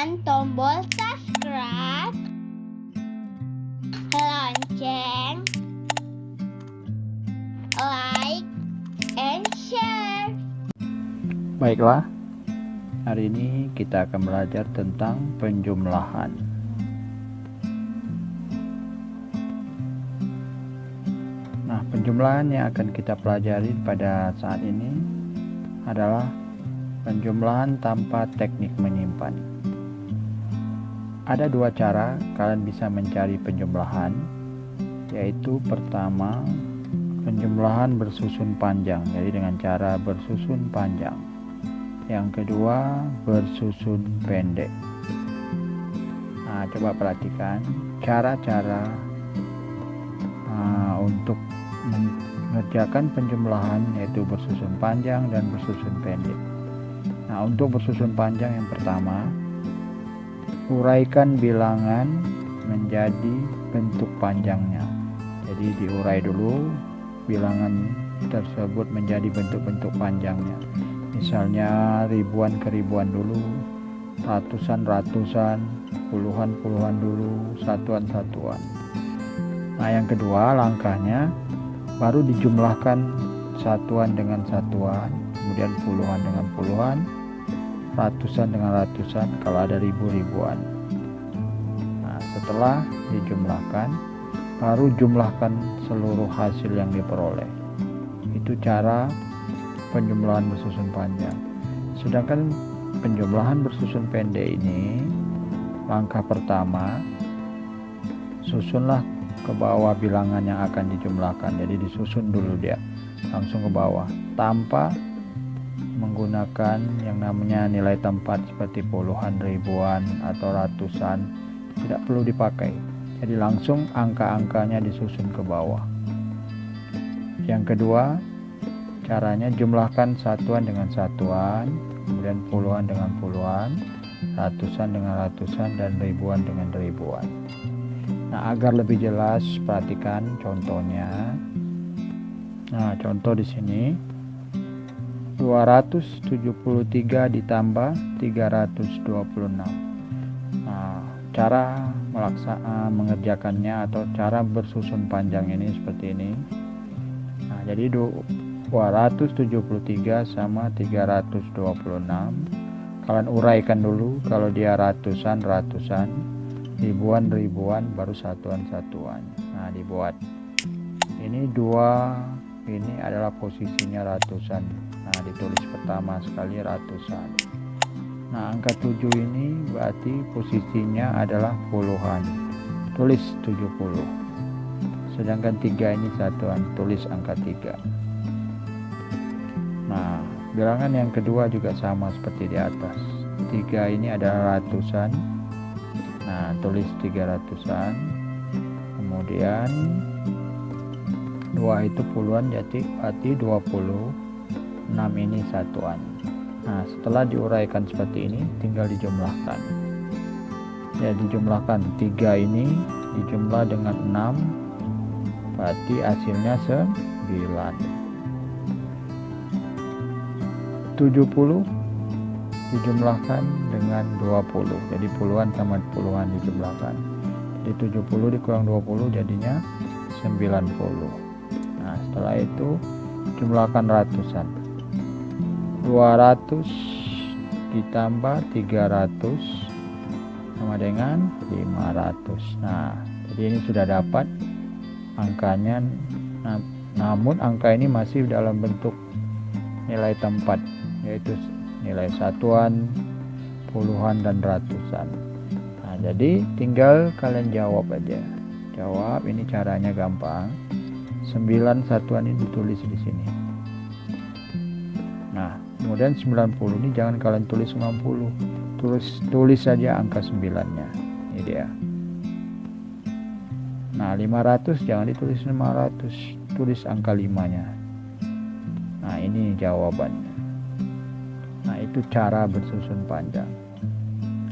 tekan tombol subscribe, lonceng, like, and share. Baiklah, hari ini kita akan belajar tentang penjumlahan. Nah, penjumlahan yang akan kita pelajari pada saat ini adalah penjumlahan tanpa teknik menyimpan. Ada dua cara kalian bisa mencari penjumlahan, yaitu pertama, penjumlahan bersusun panjang, jadi dengan cara bersusun panjang. Yang kedua, bersusun pendek. Nah, coba perhatikan cara-cara untuk mengerjakan penjumlahan, yaitu bersusun panjang dan bersusun pendek. Nah, untuk bersusun panjang, yang pertama, uraikan bilangan menjadi bentuk panjangnya. Jadi diurai dulu bilangan tersebut menjadi bentuk-bentuk panjangnya. Misalnya ribuan ke ribuan dulu, ratusan ratusan, puluhan puluhan dulu, satuan satuan. Nah, yang kedua langkahnya baru dijumlahkan satuan dengan satuan, kemudian puluhan dengan puluhan, ratusan dengan ratusan, kalau ada ribu-ribuan. Nah, setelah dijumlahkan, baru jumlahkan seluruh hasil yang diperoleh. Itu cara penjumlahan bersusun panjang. Sedangkan penjumlahan bersusun pendek ini, langkah pertama, susunlah ke bawah bilangan yang akan dijumlahkan. Jadi disusun dulu dia langsung ke bawah tanpa menggunakan yang namanya nilai tempat seperti puluhan, ribuan, atau ratusan. Tidak perlu dipakai. Jadi langsung angka-angkanya disusun ke bawah. Yang kedua, caranya jumlahkan satuan dengan satuan, kemudian puluhan dengan puluhan, ratusan dengan ratusan, dan ribuan dengan ribuan. Nah, agar lebih jelas, perhatikan contohnya. Nah, contoh di sini 273 ditambah 326. Nah, cara mengerjakannya atau cara bersusun panjang ini seperti ini. Nah, jadi 273 sama 326. Kalian uraikan dulu, kalau dia ratusan ratusan, ribuan ribuan, baru satuan satuan. Nah, dibuat. Ini dua, ini adalah posisinya ratusan. Nah, ditulis pertama sekali ratusan. Nah, angka 7 ini berarti posisinya adalah puluhan. Tulis 70. Sedangkan 3 ini satuan, tulis angka 3. Nah, bilangan yang kedua juga sama seperti di atas. 3 ini adalah ratusan. Nah, tulis 300-an. Kemudian 2 itu puluhan, jadi berarti 20. 6 ini satuan. Nah, setelah diuraikan seperti ini, tinggal dijumlahkan. Ya, dijumlahkan 3 ini dijumlah dengan 6, berarti hasilnya 9. 70 dijumlahkan dengan 20, jadi puluhan sama puluhan dijumlahkan. Jadi 70 dikurang 20 jadinya 90. Nah, setelah itu jumlahkan ratusan. 200 ditambah 300 sama dengan 500. Nah, jadi ini sudah dapat angkanya. Namun angka ini masih dalam bentuk nilai tempat, yaitu nilai satuan, puluhan, dan ratusan. Nah, jadi tinggal kalian jawab aja. Jawab, ini caranya gampang. 9 satuan ini ditulis di sini. Nah, kemudian 90 ini jangan kalian tulis 90. Tulis saja angka 9-nya. Ini dia. Nah, 500 jangan ditulis 500, tulis angka 5-nya. Nah, ini jawabannya. Nah, itu cara bersusun panjang.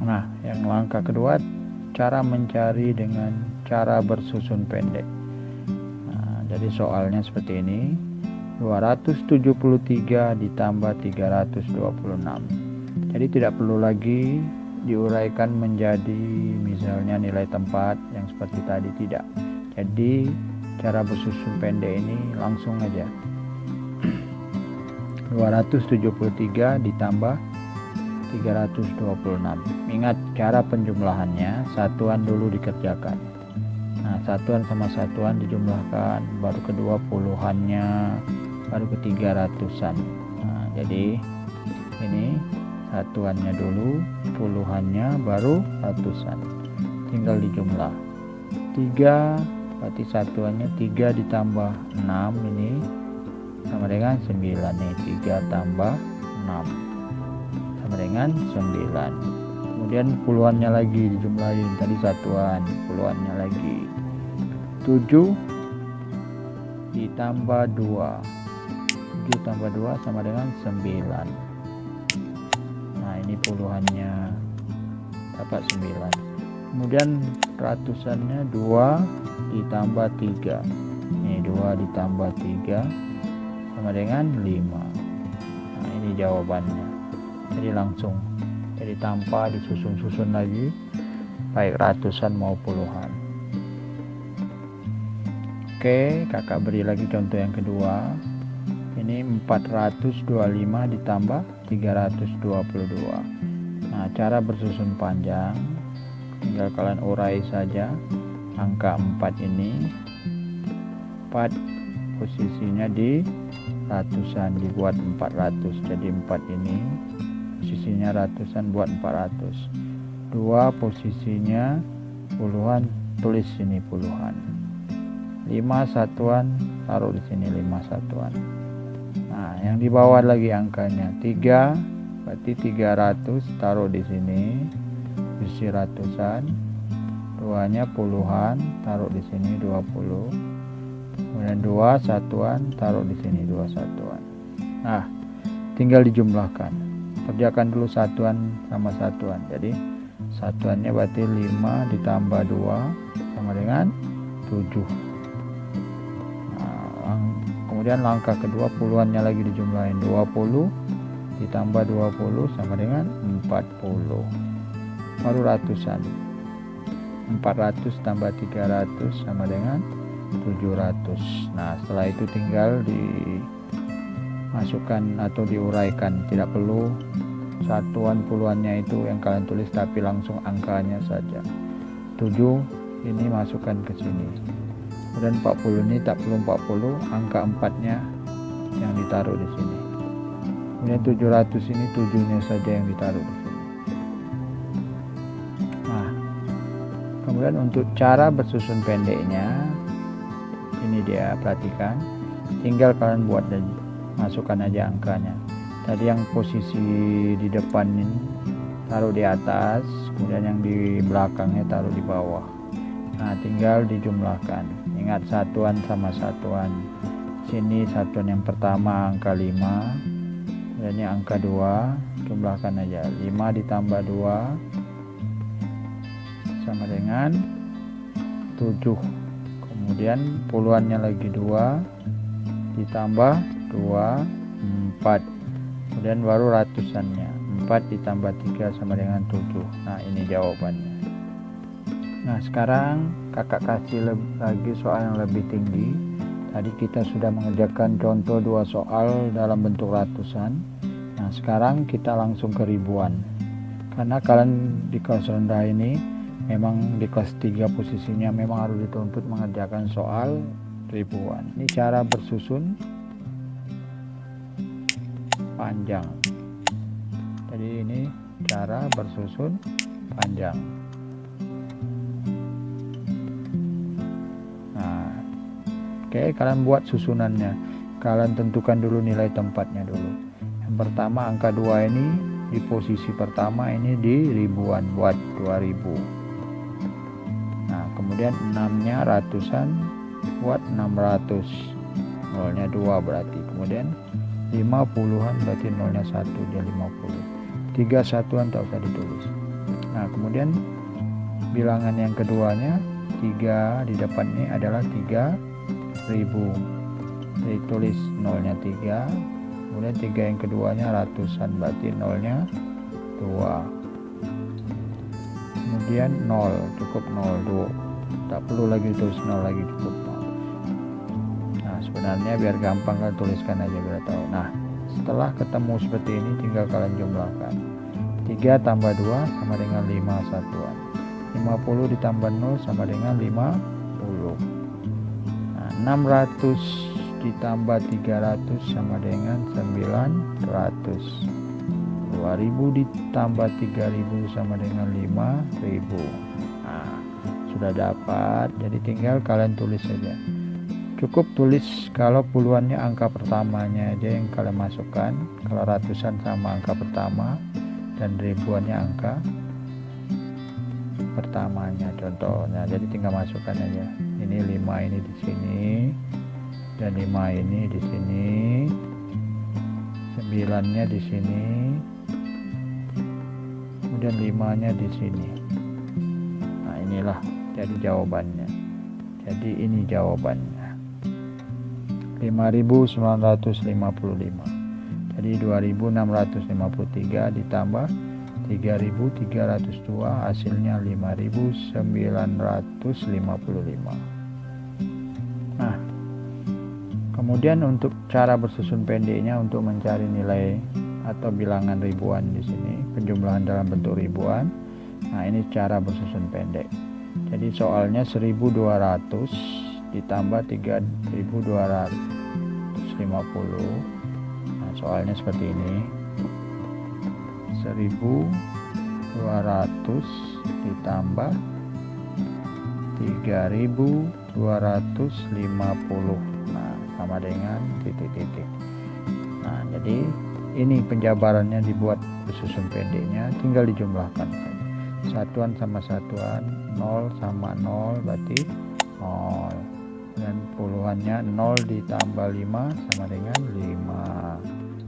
Nah, yang langkah kedua, cara mencari dengan cara bersusun pendek. Nah, jadi soalnya seperti ini. 273 ditambah 326. Jadi tidak perlu lagi diuraikan menjadi misalnya nilai tempat yang seperti tadi, tidak. Jadi cara bersusun pendek ini langsung aja. 273 ditambah 326. Ingat cara penjumlahannya, satuan dulu dikerjakan. Nah, satuan sama satuan dijumlahkan, baru kedua puluhannya, baru ketiga ratusan. Nah, jadi ini satuannya dulu, puluhannya, baru ratusan. Tinggal dijumlah. 3 berarti satuannya 3 ditambah 6 ini sama dengan 9 nih. 3 tambah 6 sama dengan 9. Kemudian puluhannya lagi dijumlahin, tadi satuan, puluhannya lagi. 7 ditambah 2. 7 tambah 2 sama dengan 9. Nah, ini puluhannya dapat 9. Kemudian ratusannya 2 ditambah 3. Ini 2 ditambah 3 sama dengan 5. Nah, ini jawabannya. Jadi langsung, jadi tanpa disusun-susun lagi, baik ratusan mau puluhan. Oke, kakak beri lagi contoh yang kedua. Ini 425 ditambah 322. Nah, cara bersusun panjang tinggal kalian urai saja. Angka 4 ini, 4 posisinya di ratusan, dibuat 400. Jadi 4 ini posisinya ratusan, buat 400. 2 posisinya puluhan, tulis sini puluhan. 5 satuan, taruh di sini 5 satuan. Nah, yang di bawah lagi angkanya 3, berarti 300, taruh di sini posisi ratusan. 2-nya puluhan, taruh di sini 20. Kemudian 2 satuan, taruh di sini 2 satuan. Nah, tinggal dijumlahkan. Kerjakan dulu satuan sama satuan. Jadi satuannya berarti 5 ditambah 2 sama dengan 7. Nah, kemudian langkah kedua puluhannya lagi dijumlahin. 20 ditambah 20 sama dengan 40. Baru ratusan. 400 tambah 300 sama dengan 700. Nah, setelah itu tinggal dimasukkan atau diuraikan, tidak perlu satuan puluhannya itu yang kalian tulis, tapi langsung angkanya saja. 7 ini masukkan ke sini. Kemudian 40 ini tak perlu 40, angka 4-nya yang ditaruh di sini. Kemudian 700 ini 7-nya saja yang ditaruh di sini. Nah, kemudian untuk cara bersusun pendeknya, ini dia, perhatikan. Tinggal kalian buat dan masukkan aja angkanya. Tadi yang posisi di depan ini taruh di atas, kemudian yang di belakangnya taruh di bawah. Nah, tinggal dijumlahkan. Ingat satuan sama satuan. Sini satuan yang pertama angka 5, dan ini angka 2, jumlahkan aja. 5 ditambah 2 sama dengan 7. Kemudian puluhannya lagi 2 ditambah 2, 4. Kemudian baru ratusannya, 4 ditambah 3 sama dengan 7. Nah, ini jawabannya. Nah, sekarang kakak kasih lagi soal yang lebih tinggi. Tadi kita sudah mengerjakan contoh 2 soal dalam bentuk ratusan. Nah, sekarang kita langsung ke ribuan. Karena kalian di kelas rendah ini memang di kelas 3 posisinya memang harus dituntut mengerjakan soal ribuan. Ini cara bersusun panjang. Jadi ini cara bersusun panjang. Nah, oke, kalian buat susunannya. Kalian tentukan dulu nilai tempatnya dulu. Yang pertama angka 2 ini di posisi pertama, ini di ribuan, buat 2000. Nah, kemudian 6-nya ratusan, buat 600. Nolnya 2 berarti. Kemudian 50-an berarti nolnya 1, dia 50. 3 satuan tak usah ditulis. Nah, kemudian bilangan yang keduanya 3 di depan ini adalah 3000. Jadi tulis nolnya 3. Kemudian 3 yang keduanya ratusan, berarti nolnya 2. kemudian 0, cukup 0, tak perlu lagi tulis 0 lagi, cukup 0. Nah sebenarnya biar gampang kalian tuliskan aja biar tahu. Nah setelah ketemu seperti ini tinggal kalian jumlahkan. 3 tambah 2 sama dengan 5 satuan. 50 ditambah 0 sama dengan 50. Nah 600 ditambah 300 sama dengan 900. 2000 ditambah 3000 sama dengan 5000. Nah sudah dapat, jadi tinggal kalian tulis saja. Cukup tulis kalau puluhannya angka pertamanya aja yang kalian masukkan, kalau ratusan sama angka pertama dan ribuannya angka pertamanya contohnya. Jadi tinggal masukkan aja. Ini 5 ini di sini dan 5 ini di sini, 9-nya di sini, kemudian 5-nya di sini. Nah inilah jadi jawabannya. Jadi ini jawabannya 5.955. Jadi 2.653 ditambah 3.302 hasilnya 5.955. Nah kemudian untuk cara bersusun pendeknya untuk mencari nilai atau bilangan ribuan di sini, penjumlahan dalam bentuk ribuan. Nah ini cara bersusun pendek. Jadi soalnya 1.200 ditambah 3.250. Nah soalnya seperti ini, 1.200 ditambah 3.250. Nah sama dengan titik-titik. Nah jadi ini penjabarannya dibuat bersusun pendeknya, tinggal dijumlahkan saja. Satuan sama satuan, 0 sama 0 berarti 0, dan puluhannya 0 ditambah 5 sama dengan 5.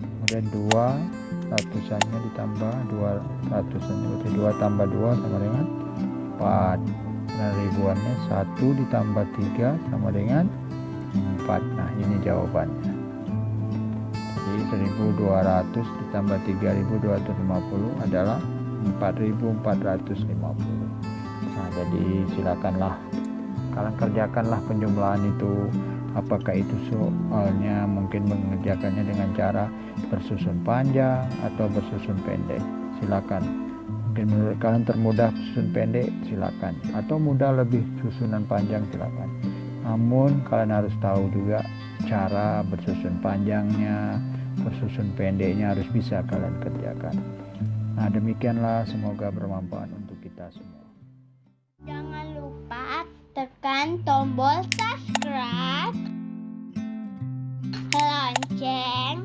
Kemudian 2 ratusannya ditambah 2 ratusannya berarti 2 tambah 2 sama dengan 4. Dan ribuannya 1 ditambah 3 sama dengan 4. Nah ini jawabannya. Jadi 1.200 ditambah 3.250 adalah 4.450. Nah jadi silakanlah kalian kerjakanlah penjumlahan itu. Apakah itu soalnya mungkin mengerjakannya dengan cara bersusun panjang atau bersusun pendek, silakan. Mungkin menurut kalian termudah susun pendek, silakan, atau mudah lebih susunan panjang, silakan. Namun kalian harus tahu juga cara bersusun panjangnya, bersusun pendeknya harus bisa kalian kerjakan. Nah demikianlah, semoga bermanfaat untuk kita semua. Jangan lupa tekan tombol subscribe, lonceng,